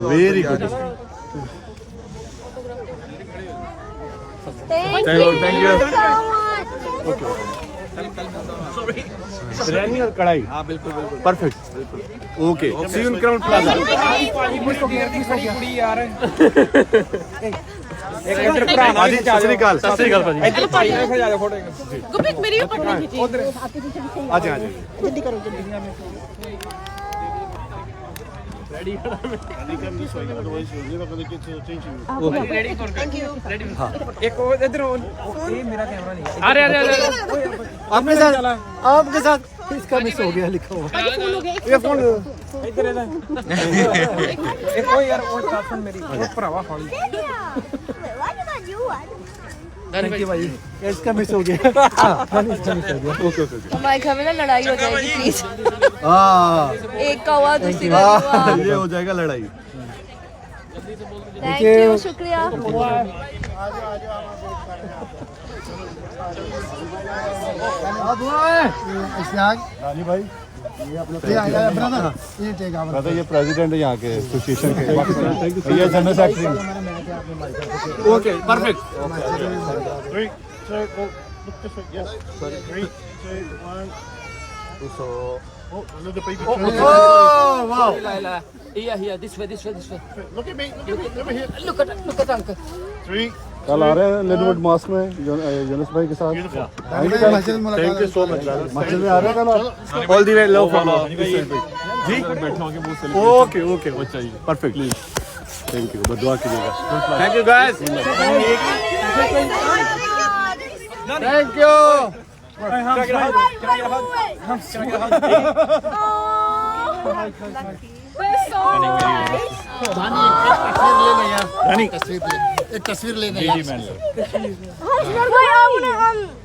Very good. Thank you. you. Okay. Biryani और कढ़ाई हाँ बिल्कुल बिल्कुल perfect okay see you in Crowne Plaza भाजी सत श्री अकाल भाजी गुरप्रीत मेरी भी पकड़ी खींची आ जाए जल्दी करो जल्दी एक इधर ये मेरा कैमरा नहीं है अरे अरे अरे आपके साथ इसका मिस हो गया लिखा हुआ ये फोन इधर इधर एक ओ यार और टाफन मेरी और भरावा हॉल थैंक यू भाई इसका मिस हो गया इसका मिस हो गया ओके ओके हमारे घर में ना लड़ाई हो जाएगी प्लीज हां एक का हुआ दूसरी का हुआ ये हो जाएगा लड़ाई थैंक यू शुक्रिया रानी भाई ये अपना ये प्रेसिडेंट है यहाँ के एसोसिएशन के ये general secretary okay perfect 3 2 yes sorry 3 2 1 so oh another baby oh wow here this way look at me over here look at uncle 3 कल आ रहे हैं लेनवुड मॉस्क में यूनुस भाई के साथ थैंक यू सो मच मस्जिद में आ रहे हैं कल all the way love from जी बैठा होंगे बहुत ओके ओके वो चाहिए परफेक्ट थैंक यू दुआ कीजिएगा thank you guys thank you धानी एक तस्वीर लेना यार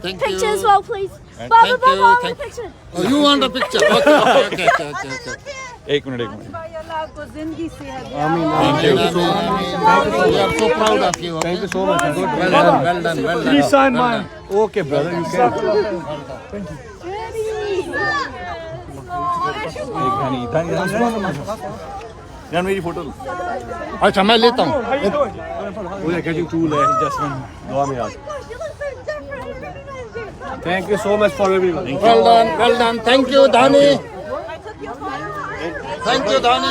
Picture as well, please. Thank you. Oh, you want a picture? Okay. एक मिनट Thank you. We are so proud of you. Thank you so much Well done. Please sign my okay brother you can यार मेरी photo अच्छा मैं लेता हूँ वो getting tool है जस्टमेंट दुआ में याद thank you so much for everyone Well done. Thank you, Dhani. Thank you, Dhani.